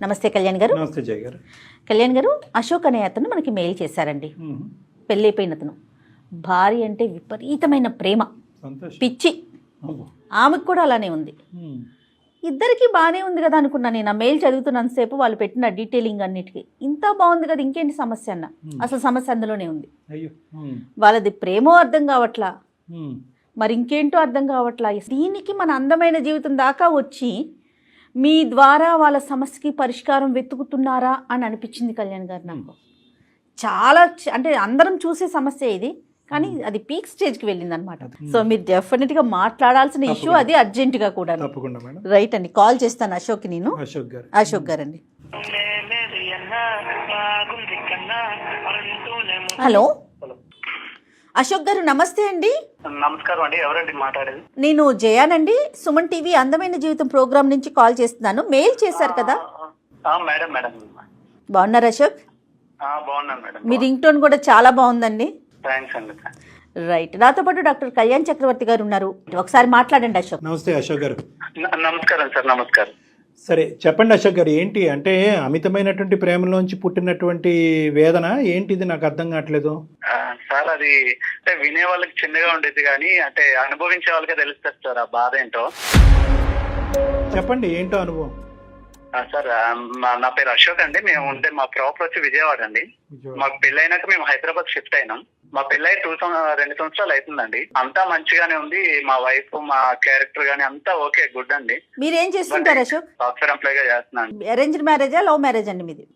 నమస్తే కళ్యాణ్ గారు. నమస్తే జయ గారు. కళ్యాణ్ గారు, అశోక్ అనే అతను మనకి మెయిల్ చేశారండి. పెళ్ళైపోయిన అతను, భార్య అంటే విపరీతమైన ప్రేమ, పిచ్చి, ఆమెకు కూడా అలానే ఉంది. ఇద్దరికి బాగానే ఉంది కదా అనుకున్నా నేను. ఆ మెయిల్ చదువుతున్నంతసేపు వాళ్ళు పెట్టిన డీటెయిలింగ్ అన్నిటికీ ఇంత బాగుంది కదా, ఇంకేంటి సమస్య అన్న. అసలు సమస్య అందులోనే ఉంది. వాళ్ళది ప్రేమో అర్థం కావట్లా, మరి ఇంకేంటో అర్థం కావట్లా. దీనికి మన అందమైన జీవితం దాకా వచ్చి మీ ద్వారా వాళ్ళ సమస్యకి పరిష్కారం వెతుకుతున్నారా అని అనిపించింది కళ్యాణ్ గారు నాకు. చాలా అంటే అందరం చూసే సమస్య ఇది, కానీ అది పీక్ స్టేజ్కి వెళ్ళింది అనమాట. సో మీరు డెఫినెట్గా మాట్లాడాల్సిన ఇష్యూ అది, అర్జెంటుగా కూడా. రైట్ అండి, కాల్ చేస్తాను అశోక్. నేను అశోక్ గారు అండి. హలో అశోక్ గారు, నమస్తే అండి. నమస్కారం అండి, ఎవరండి మాట్లాడేది? నేను జయానండి, సుమన్ టీవీ అందమైన జీవితం ప్రోగ్రామ్ నుంచి కాల్ చేస్తున్నాను. మెయిల్ చేశారు కదా. మేడం మేడం బాగున్నారు అశోక్? బాగున్నాను మేడం. మీ రింగ్ టోన్ కూడా చాలా బాగుందండి. థ్యాంక్స్ అండి. రైట్, నాతో పాటు డాక్టర్ కళ్యాణ్ చక్రవర్తి గారు ఉన్నారు. ఒకసారి మాట్లాడండి అశోక్. నమస్తే అశోక్ గారు. నమస్కారం సార్. నమస్కారం. సరే చెప్పండి అశోక్ గారు, ఏంటి అంటే అమితమైనటువంటి ప్రేమలోంచి పుట్టినటువంటి వేదన ఏంటిది? నాకు అర్థం కావట్లేదు సార్. అది అంటే వినే వాళ్ళకి చిన్నగా ఉండేది, కానీ అంటే అనుభవించే వాళ్ళకే తెలుస్తుంది సార్ ఆ బాధ ఏంటో. చెప్పండి, ఏంటో అనుభవం. సార్ నా పేరు అశోక్ అండి. మేము ఉంటే మా ప్రాపర్ వచ్చి విజయవాడ అండి. మాకు పెళ్ళైనాక మేము హైదరాబాద్ షిఫ్ట్ అయినాం. మా పెళ్ళై 2 సంవత్సరాలు అవుతుందండి. అంతా మంచిగానే ఉంది. మా వైఫ్, మా క్యారెక్టర్ గానీ అంతా ఓకే, గుడ్ అండి. మీరేం చేస్తుంటారు అశోక్? సాఫ్ట్వేర్ ఎంప్లాయ్ గా చేస్తున్నాను. అరేంజ్డ్ మ్యారేజా, లవ్ మ్యారేజ్ అండి మీది?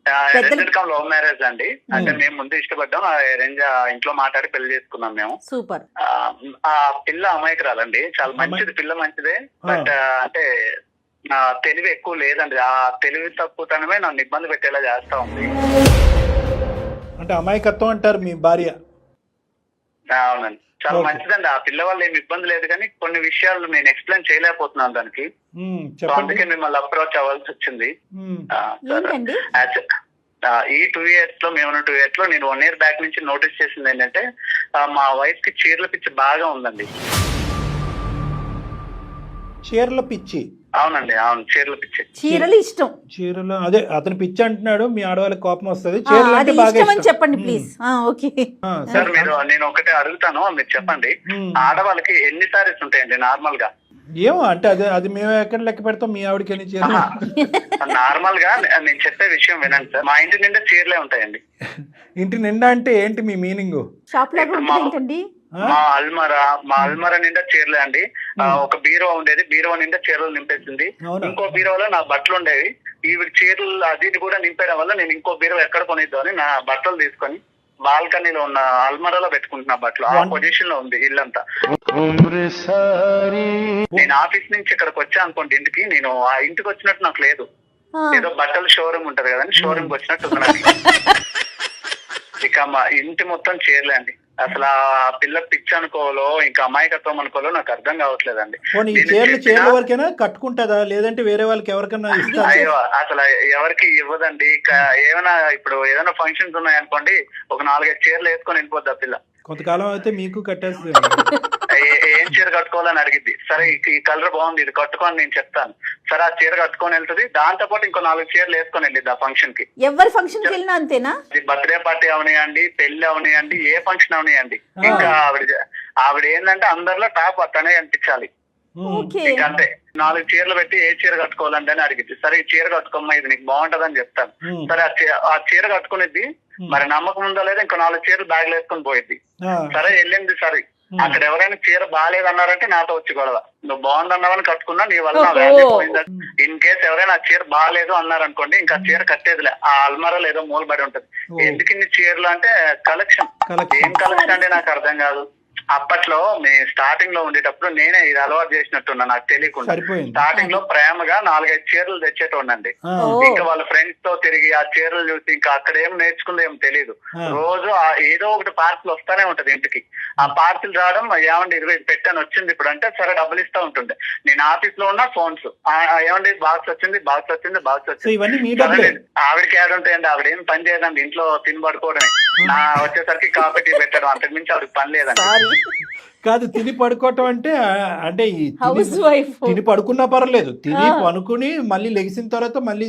లవ్ మ్యారేజ్ అండి. అంటే మేము ముందు ఇష్టపడ్డాం, అరేంజ్ ఇంట్లో మాట్లాడి పెళ్లి చేసుకున్నాం మేము. సూపర్. ఆ పిల్ల అమాయకురాలండి, చాలా మంచిది, పిల్ల మంచిదే. బట్ అంటే నా తెలివి ఎక్కువ లేదండి. ఆ తెలివి తక్కువతనమే నన్ను ఇబ్బంది పెట్టేలా చేస్తా ఉంది. అంటే అమాయకత్వం అంటారు మీ భార్య? అవునండి, చాలా మంచిదండి. ఆ పిల్ల వల్ల ఏమి ఇబ్బంది లేదు, కానీ కొన్ని విషయాలు నేను ఎక్స్ప్లెయిన్ చేయలేకపోతున్నాను దానికి. అందుకే మిమ్మల్ని అప్రోచ్ అవ్వాల్సి వచ్చింది. ఈ 2 years లో, మేము 2 years లో నేను 1 year బ్యాక్ నుంచి నోటీస్ చేసింది ఏంటంటే, మా వైఫ్ కి చీరల పిచ్చి బాగా ఉందండి. చీరల పిచ్చి? అవునండి, అవును, చీరల పిచ్చి. చీరలు ఇష్టం. చీరలు అదే అతను పిచ్చి అంటున్నాడు. మీ ఆడవాళ్ళకి కోపం వస్తుంది. చీరలు అంటే బాగా ఇష్టం. చెప్పండి ప్లీజ్. ఓకే సార్, నేను ఒకటే అడుగుతాను, మీరు చెప్పండి. ఆడవాళ్ళకి ఎన్ని సారీస్ ఉంటాయండి నార్మల్ గా? ఏమో అంటే అది మేము ఎక్కడ లెక్క పెడతాం, మీ ఆవిడకి ఎన్ని చీరలు? నార్మల్ గా నేను చెప్పే విషయం వినండి సార్. మా ఇంటి నిండా చీరలే ఉంటాయండి. ఇంటి నిండా అంటే ఏంటి మీ మీనింగ్? షాప్ లాగా ఏంటండి? మా అల్మరా నిండా చీరలే అండి. ఒక బీరో ఉండేది, బీరో నిండా చీరలు నింపేసింది. ఇంకో బీరోలో నా బట్టలు ఉండేవి. ఈవిడ చీరలు అది కూడా నింపేయడం వల్ల నేను ఇంకో బీరో ఎక్కడ కొనిద్దాం అని నా బట్టలు తీసుకొని బాల్కనీలో ఉన్న అల్మరాలో పెట్టుకుంటున్నా బట్టలు. ఆ పొజిషన్ లో ఉంది ఇల్లంతా. నేను ఆఫీస్ నుంచి ఇక్కడికి వచ్చా అనుకోండి ఇంటికి, నేను ఆ ఇంటికి వచ్చినట్టు నాకు లేదు. ఏదో బట్టల షోరూమ్ ఉంటది కదండి, షోరూమ్ కి వచ్చినట్టు ఉన్నాను. ఇక మా ఇంటి మొత్తం చీరలే అండి. అసలు ఆ పిల్ల పిచ్చి అనుకోవాలో ఇంకా అమాయకత్వం అనుకోవాలో నాకు అర్థం కావట్లేదండి. చీరల వరకైనా కట్టుకుంటుందా, లేదంటే వేరే వాళ్ళకి ఎవరికైనా? అయ్యో, అసలు ఎవరికి ఇవ్వదండి. ఏమైనా ఇప్పుడు ఏదైనా ఫంక్షన్స్ ఉన్నాయనుకోండి, ఒక 4-5 చీరలు వేసుకొని వెళ్ళిపోద్ది ఆ పిల్ల. కొంతకాలం అయితే మీకు కట్టేస్తుంది. ఏం చీర కట్టుకోవాలని అడిగిద్ది. సరే ఈ కలర్ బాగుంది, ఇది కట్టుకొని నేను చెప్తాను. సరే ఆ చీర కట్టుకొని వెళ్తుంది. దాంతో పాటు ఇంకో 4 చీరలు వేసుకొని వెళ్ళిద్ది ఆ ఫంక్షన్ కి. ఎవరి ఫంక్షన్ కి వెళ్ళినా అంతేనా? బర్త్డే పార్టీ అవనియండి, పెళ్లి అవనియండి, ఏ ఫంక్షన్ అవనియండి. ఇంకా ఆవిడ ఏంటంటే అందరిలో టాప్ తనే అనిపించాలి. అంతే. 4 చీరలు పెట్టి ఏ చీర కట్టుకోవాలంటే అని అడిగిద్ది. సరే ఈ చీర కట్టుకోమ్మా, ఇది నీకు బాగుంటదని చెప్తాను. సరే ఆ చీర కట్టుకునేది. మరి నమ్మకం ఉందో లేదా ఇంకో 4 చీరలు బ్యాగ్ వేసుకొని పోయిద్ది. సరే వెళ్ళింది. సరే అక్కడ ఎవరైనా చీర బాగాలేదన్నారంటే నాతో వచ్చి గొడవ. నువ్వు బాగుందన్నావని కట్టుకున్నా, నీ వల్ల నా వాల్యూ పోయిందా? ఇన్ కేసు ఎవరైనా చీర బాగాలేదు అన్నారనుకోండి, ఇంకా చీర కట్టేదిలే. ఆ అల్మారాలో ఏదో మూలబడి ఉంటది. ఎందుకు ఇన్ని చీరలు అంటే కలెక్షన్. ఏం కలెక్షన్ అంటే నాకు అర్థం కాదు. అప్పట్లో మేము స్టార్టింగ్ లో ఉండేటప్పుడు నేనే ఇది అలవాటు చేసినట్టున్నా, నాకు తెలియకుండా. స్టార్టింగ్ లో ప్రేమగా 4-5 చీరలు తెచ్చేటోండి. ఇంకా వాళ్ళ ఫ్రెండ్స్ తో తిరిగి ఆ చీరలు చూసి ఇంకా అక్కడ ఏం నేర్చుకుందో ఏం తెలియదు. రోజు ఏదో ఒకటి పార్సిల్ వస్తానే ఉంటది ఇంటికి. ఆ పార్సిల్ రావడం, ఏమండి 20 పెట్టాను వచ్చింది ఇప్పుడు అంటే, సరే డబ్బులు ఇస్తా ఉంటుండే. నేను ఆఫీస్ లో ఉన్న ఫోన్స్, ఏమండి బాక్స్ వచ్చింది. ఇవన్నీ ఆవిడకి యాడ్ ఉంటాయండి. ఆవిడ ఏం పని చేయదండి, ఇంట్లో తినబడుకోవడమే. నా వచ్చేసరికి కాఫీ టీ పెట్టడం అంతకు మించి ఆవిడకి పని లేదండి. సారీ కాదు తిని పడుకోవటం అంటే అంటే ఈ హౌస్ వైఫ్. తిని పడుకున్నా పర్లేదు, తిని పనుకుని మళ్ళీ లెగిసిన తర్వాత మళ్ళీ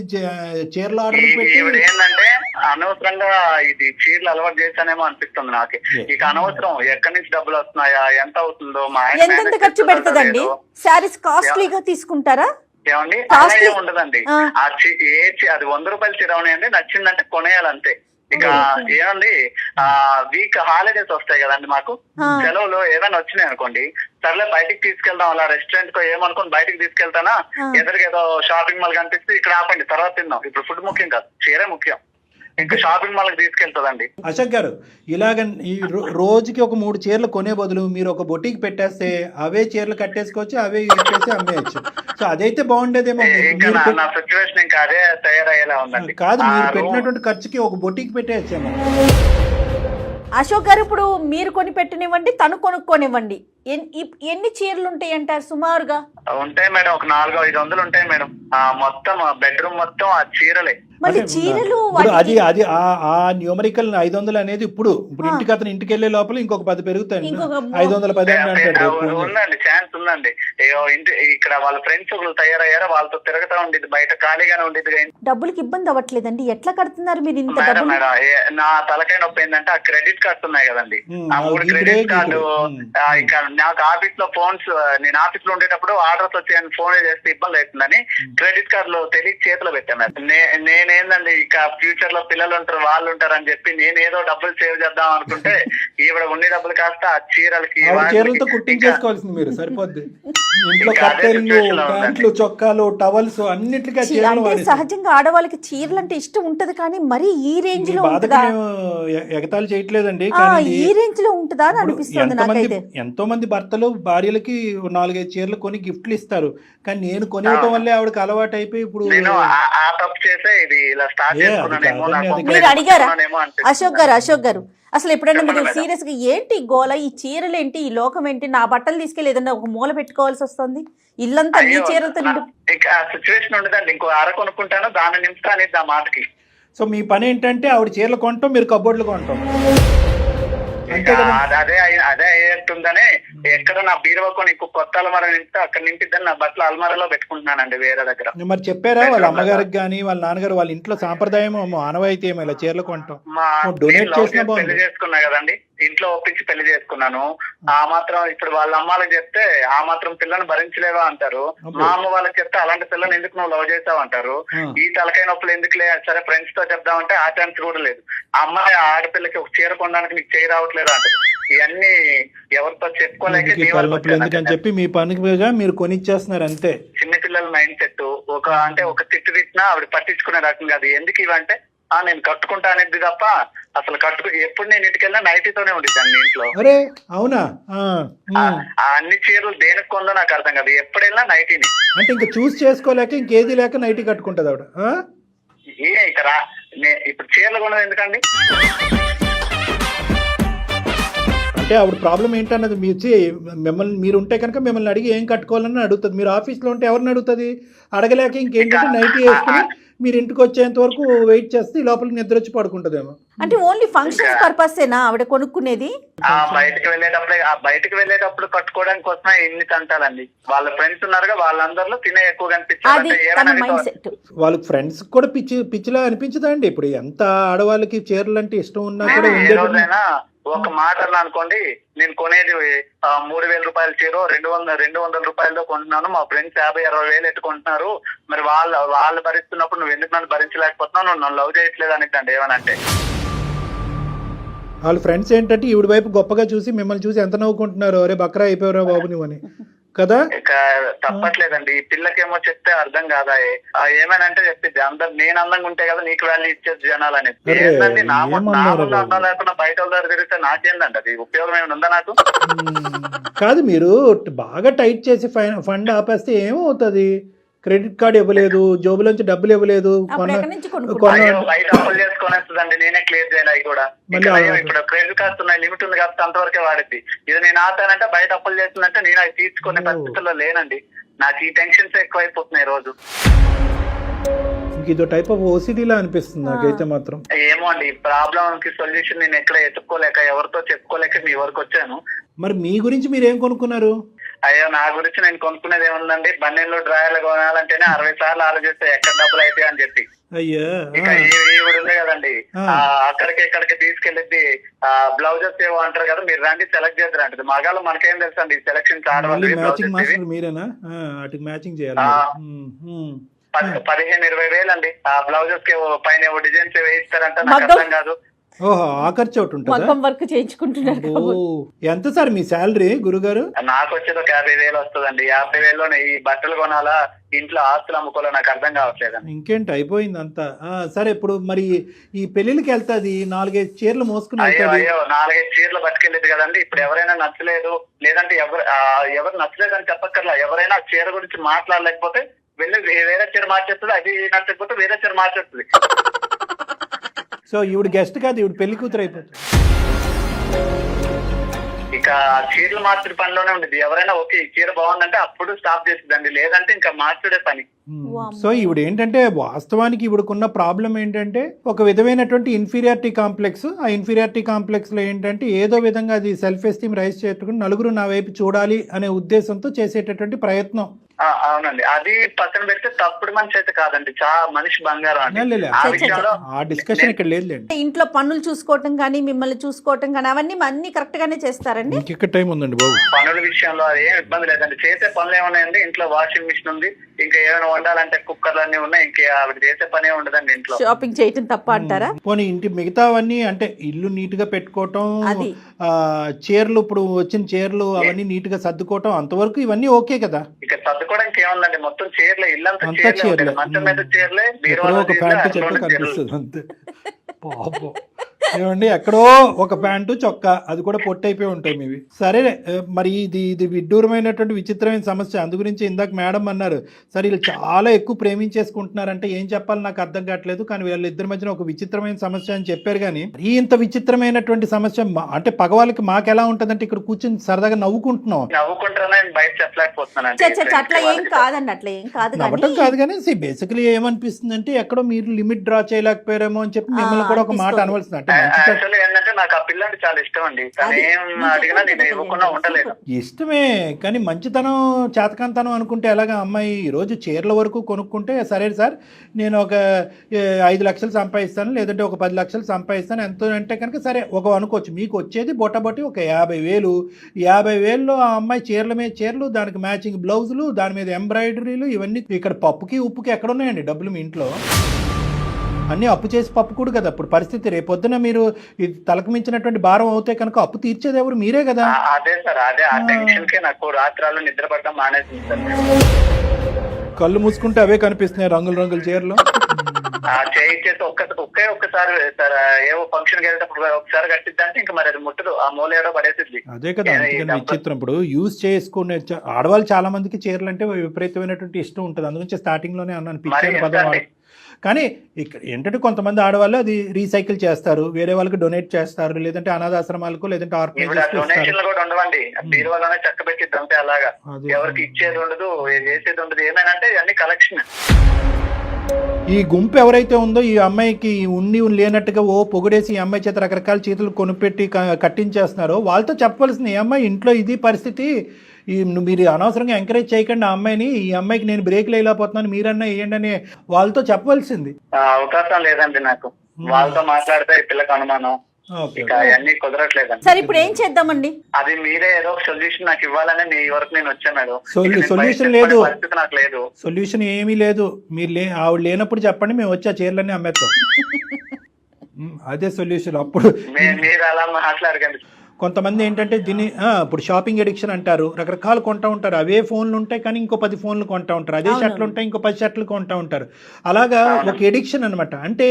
చీరలు ఆర్డర్ పెట్టి ఈవిడ ఏంటంటే అనవసరంగా ఇది చీరలు అలవాటు చేశానేమో అనిపిస్తుంది నాకు. ఇక అనవసరం ఎక్కడి నుంచి డబ్బులు వస్తున్నాయా, ఎంత అవుతుందో, మా ఆయన ఎంతెంత manage ఖర్చు చేస్తున్నాడో పెడుతుందండి? లేదో. శారీస్ కాస్ట్లీగా తీసుకుంటారా? ఏమండి Costly. అలా ఏం ఉండదండి. అది 100 రూపాయల చీర అవనండి, నచ్చిందంటే కొనేయాలంతే. ఇక ఏమండి వీక్ హాలిడేస్ వస్తాయి కదండి మాకు, సెలవులు ఏదైనా వచ్చినాయి అనుకోండి, సర్లే బయటికి తీసుకెళ్దాం అలా రెస్టారెంట్ కో ఏమనుకోని బయటికి తీసుకెళ్తానా, ఎదురుగా ఏదో షాపింగ్ మాల్ కనిపిస్తే ఇక్కడ ఆపండి తర్వాత తిందాం, ఇప్పుడు ఫుడ్ ముఖ్యం కాదు చీరే ముఖ్యం, ఇంకా షాపింగ్ మాల్ కి తీసుకెళ్తుందండి. అశోక్ గారు ఇలాగ ఈ రోజుకి ఒక 3 చీరలు కొనే బదులు మీరు ఒక బొటీకి పెట్టేస్తే అవే చీరలు కట్టేసుకోవచ్చు, అవే పెట్టేసి అమ్మేయచ్చు. సో అదైతే బాగుండేదేమో. ఇంకా నా సిచ్యువేషన్ ఇంకా అదే తయారయ్యేలా ఉందండి. కాదు మీరు పెట్టినటువంటి ఖర్చుకి ఒక బొటీకి పెట్టేయచ్చేమో. అశోక్ గారు ఇప్పుడు మీరు కొని పెట్టనివ్వండి, తను కొనుక్కోనివ్వండి, ఎన్ని చీరలు ఉంటాయి అంటారు సుమారుగా? ఉంటాయి మేడం, ఒక 400-500 ఉంటాయి మేడం. మొత్తం బెడ్రూమ్ మొత్తం ఆ చీరలే. మళ్ళీ చీరలు అది అది ఆ న్యూమరికల్ 500 అనేది ఇప్పుడు ఇంటికి అతను ఇంటికి వెళ్ళే లోపల ఇంకొక 10 పెరుగుతాయి. 510 అంటాడు. ఉందండి, ఛాన్స్ ఉందండి. ఇక్కడ వాళ్ళ ఫ్రెండ్స్ ఒకళ్ళు తయారయ్యారో వాళ్ళతో తిరగతా ఉండేది, బయట ఖాళీగానే ఉండేది. డబ్బులకి ఇబ్బంది అవ్వట్లేదండి? ఎట్లా కడుతున్నారు మీరు ఇంత మేడం డబ్బులు? మేడం నా తలకాయ నొప్పి ఏంటంటే ఆ క్రెడిట్ కార్డ్స్ ఉన్నాయి కదండి, ఆ 3 క్రెడిట్ కార్డు. ఇక నాకు ఆఫీస్ లో ఫోన్స్, నేను ఆఫీస్ లో ఉండేటప్పుడు ఆర్డర్స్ వచ్చాయని ఫోన్ చేస్తే ఇబ్బంది అవుతుందని క్రెడిట్ కార్డులు తెలియ చేతిలో పెట్టాను. నేనేందండి ఇక ఫ్యూచర్ లో పిల్లలు ఉంటారు, వాళ్ళు ఉంటారు అని చెప్పి నేను ఏదో డబ్బులు సేవ్ చేద్దాం అనుకుంటే ఈవిడ ఉండే డబ్బులు కాస్త ఆ చీరలకి చీరలతో కుట్టించేసుకోవాల్సింది మీరు, సరిపోద్ది. ఇంట్లో కట్టెలు, ప్యాంట్లు, చొక్కాలు, టవల్స్ అన్నిటికీ అంటే సహజంగా ఆడవాళ్ళకి చీరలు అంటే ఇష్టం ఉంటది, కానీ మరి ఈ రేంజ్ లో ఉంటుందా? ఎగతాళి చేయట్లేదండి, ఈ రేంజ్ లో ఉంటుందా అని అనిపిస్తుంది నాకైతే. ఎంతో మంది భర్తలు భార్యలకి 4-5 చీరలు కొని గిఫ్ట్లు ఇస్తారు, కానీ నేను కొనివ్వటం వల్లే ఆవిడకి అలవాటు అయిపోయి ఇప్పుడు తప్పు చేసే ఇది ఇలా స్టార్ట్ చేసుకున్నానేమో. మీరు అడిగారా అశోక్ గారు అసలు ఎప్పుడైనా మీరు సీరియస్ గా ఏంటి గోల, ఈ చీరలు ఏంటి, ఈ లోకం ఏంటి, నా బట్టలు తీసుకెళ్ళి ఏదన్నా ఒక మూల పెట్టుకోవాల్సి వస్తుంది, ఇల్లంతా ఈ చీరలతో నిండు. ఇంకా సిచ్యువేషన్ ఉండదండి, ఇంకో అర కొనుక్కుంటాను దాన్ని నింపుతాను ఆ మాటకి. సో మీ పని ఏంటంటే ఆవిడ చీరలు కొంటాం, మీరు కబోర్డులు కొంటాం. అదే అయ్యేస్తుందని ఎక్కడ నా బీరువా కొని కొత్త అలమార నింపితే అక్కడ నింపిద్దని నా బట్టలు అలమారలో పెట్టుకుంటున్నానండి వేరే దగ్గర. మరి చెప్పారా వాళ్ళ అమ్మగారికి కానీ వాళ్ళ నాన్నగారు వాళ్ళ ఇంట్లో సాంప్రదాయం ఆనవాయితీ ఏమో ఇలా చీరలు కొంటాం? డొనేట్ చేసినా పెళ్లి చేసుకున్నా కదండి, ఇంట్లో ఒప్పించి పెళ్లి చేసుకున్నాను. ఆ మాత్రం ఇప్పుడు వాళ్ళ అమ్మాలకు చెప్తే ఆ మాత్రం పిల్లని భరించలేవా అంటారు, మా అమ్మ వాళ్ళకి చెప్తే అలాంటి పిల్లని ఎందుకు నువ్వు లవ్ చేసావు అంటారు. ఈ తలకాయ నొప్పులు ఎందుకులే, సరే ఫ్రెండ్స్ తో చెప్దామంటే ఆ ఛాన్స్ కూడా లేదు. ఆ అమ్మాయి ఆడపిల్లకి ఒక చీర కొనడానికి నీకు చేయి రావట్లేదు అంటారు. ఇవన్నీ ఎవరితో చెప్పుకోలేక ఎందుకని చెప్పి మీ పనిగా మీరు కొనిచ్చేస్తున్నారు అంతే. చిన్నపిల్లల మైండ్ సెట్ ఒక తిట్టు తిట్టినా ఆవిడ పట్టించుకునే రకం కాదు. ఎందుకు ఇవంటే నేను కట్టుకుంటా అనేది తప్ప అసలు ఎప్పుడు నేను ఇంటికి వెళ్ళినా నైటీతోనే ఉండిద్దాన్ని ఇంట్లో. అవునా? అన్ని చీరలు దేనికి కొందో నాకు అర్థం కాదు, ఎప్పుడైనా నైటీని. అంటే ఇంకా చూస్ చేసుకోలేక ఇంకేది లేక నైటీ కట్టుకుంటది ఆవిడ. ఇక్కడ ఇప్పుడు చీరలు కొన్నది ఎందుకండి? అంటే ఆవిడ ప్రాబ్లం ఏంటన్నది మీరు ఉంటే కనుక మిమ్మల్ని అడిగి ఏం కట్టుకోవాలని అడుగుతుంది. మీరు ఆఫీస్లో ఉంటే ఎవరిని అడుగుతుంది? అడగలేక ఇంకేంటంటే నైటీ వేసుకుని మీరు ఇంటికి వచ్చేంత వరకు వెయిట్ చేస్తే లోపల నిద్ర వచ్చి పడుకుంటదేమో. అంటే ఓన్లీ ఫంక్షన్స్ పర్పసేనా ఆవిడ కొనుక్కునేది? బయటకు వెళ్ళేటప్పుడు కట్టుకోవడానికి కోసమే ఎన్ని తంటాలండి. వాళ్ళ ఫ్రెండ్స్ ఉన్నారుగా, వాళ్ళందరిలో తినే ఎక్కువ కనిపించారు. వాళ్ళ ఫ్రెండ్స్ కూడా పిచ్చిలా అనిపించదా అండి? ఇప్పుడు ఎంత ఆడవాళ్ళకి చీరలు అంటే ఇష్టం ఉన్నా కూడా ఒక మాట అన్నా అనుకోండి, నేను కొనేది 3,000 రూపాయల చీర 200 రూపాయలతో కొంటున్నాను, మా ఫ్రెండ్స్ 50-60 వేలు ఎట్టుకుంటున్నారు, మరి వాళ్ళు భరిస్తున్నప్పుడు నువ్వు ఎందుకు నన్ను భరించలేకపోతున్నావు, నువ్వు నన్ను లవ్ చేయట్లేదు అనిద్దండి ఏమనంటే. వాళ్ళ ఫ్రెండ్స్ ఏంటంటే ఈవిడ వైపు గొప్పగా చూసి మిమ్మల్ని చూసి ఎంత నవ్వుకుంటున్నారు, అరే బక్రా అయిపోయారా బాబు నువ్వని కదా. తప్పట్లేదండి, పిల్లకేమో చెప్తే అర్థం కాదా, ఏమనంటే చెప్పిద్ది నేను అందంగా ఉంటే కదా నీకు వాల్యూ ఇచ్చేది జనాలు అనేది. ఏంటండి నా అందం లేకుండా బయట వాళ్ళ తిరిగితే నాకేందండి అది ఉపయోగం ఏమైనా ఉందా నాకు? కాదు, మీరు బాగా టైట్ చేసి ఫండ్ ఆపేస్తే ఏమవుతుంది? క్రెడిట్ కార్డు ఇవ్వలేదు, జోబులోంచి డబ్బులు ఇవ్వలేదు, బయట అప్పులు చేసుకునేస్తుందండి, నేనే క్లియర్ చేయాలి. అవి కూడా ఇప్పుడు క్రెడిట్ కార్డ్స్ ఉన్నాయి, లిమిట్ ఉంది కాబట్టి అంతవరకే వాడిద్ది. ఇది నేను ఆతానంటే బయట అప్పులు చేస్తుందంటే నేను అవి తీసుకునే పరిస్థితుల్లో లేనండి. నాకు ఈ టెన్షన్స్ ఎక్కువైపోతున్నాయి రోజు. ఆమెకి ఇదో టైప్ ఆఫ్ ఓసిడీలా అనిపిస్తుంది నాకైతే మాత్రం. ఏమో అండి, ఈ ప్రాబ్లం కి సొల్యూషన్ నేను ఎక్కడ ఎత్తుక్కోలేక ఎవరితో చెప్పుకోలేక మీ వరకు వచ్చాను. మరి మీ గురించి మీరు ఏం కొనుక్కున్నారు? అయ్యో, నా గురించి నేను కొనుక్కునేది ఏముందండి, బన్నెల్లో డ్రాయర్లు కొనాలంటేనే 60 సార్లు ఆలోచిస్తే ఎక్కడ డబ్బులు అయితే అని చెప్పి. అయ్యా ఇక ఈవిడ ఉంది కదండి, అక్కడికి ఇక్కడికి తీసుకెళ్ళిద్ది. బ్లౌజెస్ ఏవో అంటారు కదా, మీరు రండి సెలెక్ట్ చేద్దరు అంటది. మగాళ్ళు మనకేం తెలుసు అండి సెలక్షన్ మ్యాచింగ్ మాస్టర్ మీరేనా? వాటికి మ్యాచింగ్ చేయాలి. 15-20 వేలు అండి ఆ బ్లౌజెస్ కి పైన డిజైన్స్ వేయిస్తారంట, నాకు అర్థం కాదు. ఓహో, ఆ ఖర్చు ఒకటి ఉంటుందా? మగ్గం వర్క్ చేయించుకుంటున్నారు. ఎంత సార్ మీ శాలరీ గురుగారు? నాకు వచ్చేది ఒక 50,000 వస్తుందండి. 50,000లోనే ఈ బట్టలు కొనాలా, ఇంట్లో ఆస్తులు అమ్ముకోవాలా, నాకు అర్థం కావట్లేదండి. ఇంకేంటి, అయిపోయింది అంతా. సరే, ఇప్పుడు మరి ఈ పెళ్లికి వెళ్తాది 4-5 చీరలు మోసుకుని అయ్యో 4-5 చీరలు పట్టుకెళ్ళేది కదండి. ఇప్పుడు ఎవరైనా నచ్చలేదు, లేదంటే ఎవరు నచ్చలేదని చెప్పక్కర్లా, ఎవరైనా చీర గురించి మాట్లాడలేకపోతే వెళ్ళి వేరే చీర మార్చేస్తుంది, అది నచ్చకపోతే వేరే చీర మార్చేస్తుంది. సో ఈవిడ గెస్ట్ కాదు, ఈవిడ పెళ్లి కూతురు అయిపోతుంది. ఇక చీరలు మార్చుడు పనిలోనే ఉండేది. ఎవరైనా ఓకే ఈ చీర బాగుందంటే అప్పుడు స్టాప్ చేస్తుందండి, లేదంటే ఇంకా మార్చుడే పని. సో ఈవిడ ఏంటంటే, వాస్తవానికి ఈవిడకున్న ప్రాబ్లం ఏంటంటే ఒక విధమైనటువంటి ఇన్ఫీరియారిటీ కాంప్లెక్స్. ఆ ఇన్ఫీరియారిటీ కాంప్లెక్స్ లో ఏంటంటే ఏదో విధంగా అది సెల్ఫ్ ఎస్టీమ్ రైజ్ చేసుకుని నలుగురు నా వైపు చూడాలి అనే ఉద్దేశంతో చేసేటటువంటి ప్రయత్నం. అవునండి, అది పక్కన పెడితే తప్పుడు మనిషి అయితే కాదండి, చాలా మనిషి బంగారం అండి. ఆ డిస్కషన్ ఇక్కడ లేదులేండి. ఇంట్లో పనులు చూసుకోవటం కానీ మిమ్మల్ని చూసుకోవటం కానీ అవన్నీ అన్ని కరెక్ట్ గానే చేస్తారండి. ఇంకెక్కడ టైం ఉందండి బాబు? పనుల విషయంలో అది ఏం ఇబ్బంది లేదండి. చేసే పనులు ఏమున్నాయండి, ఇంట్లో వాషింగ్ మిషన్ ఉంది, ఇంకా ఏమైనా వండాలంటే కుక్కర్లు అన్ని ఉన్నాయి, ఇంకా ఆవిడ చేసే పనే ఉండదండి ఇంట్లో. షాపింగ్ చేయటం తప్ప అంటారా? పోనీ ఇంటి మిగతావన్నీ అంటే ఇల్లు నీట్ గా పెట్టుకోవటం, చీరలు ఇప్పుడు వచ్చిన చీరలు అవన్నీ నీట్ గా సర్దుకోవటం, అంతవరకు ఇవన్నీ ఓకే కదా? ఇక సర్దుకోవడానికి ఏముందండి, మొత్తం చీరలే, ఇల్లంతా చీరలే, మంచం మీద చీరలే, ఒక ప్యాంటు చెట్టు కనిపిస్తుంది అంతే. పాపం ఏమండి, ఎక్కడో ఒక ప్యాంటు చొక్కా, అది కూడా పొట్టయిపోయి ఉంటాయి మీవి. సరే, మరి ఇది విడ్డూరమైనటువంటి విచిత్రమైన సమస్య. అందు గురించి ఇందాక మేడం అన్నారు, సరే వీళ్ళు చాలా ఎక్కువ ప్రేమించేసుకుంటున్నారంటే ఏం చెప్పాలి నాకు అర్థం కావట్లేదు, కానీ వీళ్ళిద్దరి మధ్యన ఒక విచిత్రమైన సమస్య అని చెప్పారు. కానీ ఈ ఇంత విచిత్రమైనటువంటి సమస్య అంటే పగవాళ్ళకి మాకు ఎలా ఉంటదంటే ఇక్కడ కూర్చొని సరదాగా నవ్వుకుంటున్నాం. బయట చెప్పలేకపోతున్నాను. అట్లా ఏం కాదండి, అట్లా ఏం కాదు. నవ్వటం కాదు కానీ బేసికలీ ఏమనిపిస్తుంది అంటే ఎక్కడో మీరు లిమిట్ డ్రా చేయలేకపోయారేమో అని చెప్పి మిమ్మల్ని కూడా ఒక మాట అనవలసింది. అంటే యాక్చువల్లీ ఏంటంటే నాకు ఆ పిల్లంటే చాలా ఇష్టం అండి, తను ఏం అడిగినా నేను ఇవ్వకుండా ఉండలేదు. ఇష్టమే, కానీ మంచితనం చేతకంతనం అనుకుంటే ఎలాగా? అమ్మాయి ఈరోజు చీరల వరకు కొనుక్కుంటే సరే సార్ నేను ఒక 5 లక్షలు సంపాదిస్తాను, లేదంటే ఒక 10 లక్షలు సంపాదిస్తాను, ఎంతో అంటే కనుక సరే ఒక అనుకోవచ్చు. మీకు వచ్చేది బొట్టబొట్టి ఒక 50,000. 50,000లో ఆ అమ్మాయి చీరల మీద చీరలు, దానికి మ్యాచింగ్ బ్లౌజులు, దాని మీద ఎంబ్రాయిడరీలు, ఇవన్నీ. ఇక్కడ పప్పుకి ఉప్పుకి ఎక్కడ ఉన్నాయండి డబ్బులు మీ ఇంట్లో? అన్నీ అప్పు చేసి పప్పు కూడా కదా ఇప్పుడు పరిస్థితి. రేపొద్దున మీరు ఇది తలకు మించినటువంటి భారం అవుతే కనుక అప్పు తీర్చేది ఎవరు? మీరే కదా. అదే సార్, అదే ఆ టెన్షన్ కే నాకు రాత్రాలు నిద్ర పడడం మానేసింది సార్. కళ్ళు మూసుకుంటే అవే కనిపిస్తున్నాయి, రంగుల రంగుల చీరలు. చేయించేసి ఒక్కసారి సార్ ఏవో ఫంక్షన్ కి వెళ్తే ఒకసారి కట్టిద్దంటే ఇంకా మరి అది ముట్టదు, ఆ మూలేడో పడేసిద్ది. అదే కదా, అందుకని విచిత్రం. ఇప్పుడు యూజ్ చేసుకునే ఆడవాళ్ళు చాలా మందికి చీరలు అంటే విపరీతమైనటువంటి ఇష్టం ఉంటుంది. అందుగురించి స్టార్టింగ్ లోనే అన్నాను పిచ్చి పదం. కానీ ఇక్కడ ఏంటంటే కొంతమంది ఆడవాళ్ళు అది రీసైకిల్ చేస్తారు, వేరే వాళ్ళకి డొనేట్ చేస్తారు, లేదంటే అనాథాశ్రమాలకు, లేదంటే డొనేషన్లు కూడా ఉండవండి, బీరువాలోనే చక్క పెట్టిద్ది అంతే. అలాగా ఎవరికి ఇచ్చేది ఉండదు, చేసేది ఉండదు. ఏమైనా అన్ని కలెక్షన్. ఈ గుంపు ఎవరైతే ఉందో ఈ అమ్మాయికి ఉండి లేనట్టుగా పొగిడేసి ఈ అమ్మాయి చేత రకరకాల చేతులు కొనిపెట్టి కట్టించేస్తున్నారో వాళ్ళతో చెప్పవలసింది, ఈ అమ్మాయి ఇంట్లో ఇది పరిస్థితి, మీరు అనవసరంగా ఎంకరేజ్ చేయకండి ఆ అమ్మాయిని, ఈ అమ్మాయికి నేను బ్రేక్లు వేయలేకపోతున్నాను, మీరన్నా వేయండి అని వాళ్ళతో చెప్పవలసింది. అవకాశం లేదండి నాకు, వాళ్ళతో మాట్లాడితే ఈ పిల్లకి అనుమానం, అన్ని కుదరట్లేదండి. సరే ఇప్పుడు ఏం చేద్దామండి? అది మీరే ఏదో ఒక సొల్యూషన్ నాకు ఇవ్వాలని మీ వరకు నేను వచ్చాను. సొల్యూషన్ లేదు, నాకు లేదు సొల్యూషన్ ఏమీ లేదు. మీరు ఆవిడ లేనప్పుడు చెప్పండి, మేము వచ్చి ఆ చీరలన్నీ అమ్మేస్తాం. అదే సొల్యూషన్. అప్పుడు మీరు అలా మాట్లాడకండి. కొంతమంది ఏంటంటే దీన్ని ఇప్పుడు షాపింగ్ ఎడిక్షన్ అంటారు, రకరకాలు కొంటూ ఉంటారు. అవే ఫోన్లు ఉంటాయి కానీ ఇంకో 10 ఫోన్లు కొంటూ ఉంటారు, అదే షర్ట్లు ఉంటాయి ఇంకో 10 షర్ట్లు కొంటూ ఉంటారు. అలాగా ఒక ఎడిక్షన్ అనమాట. అంటే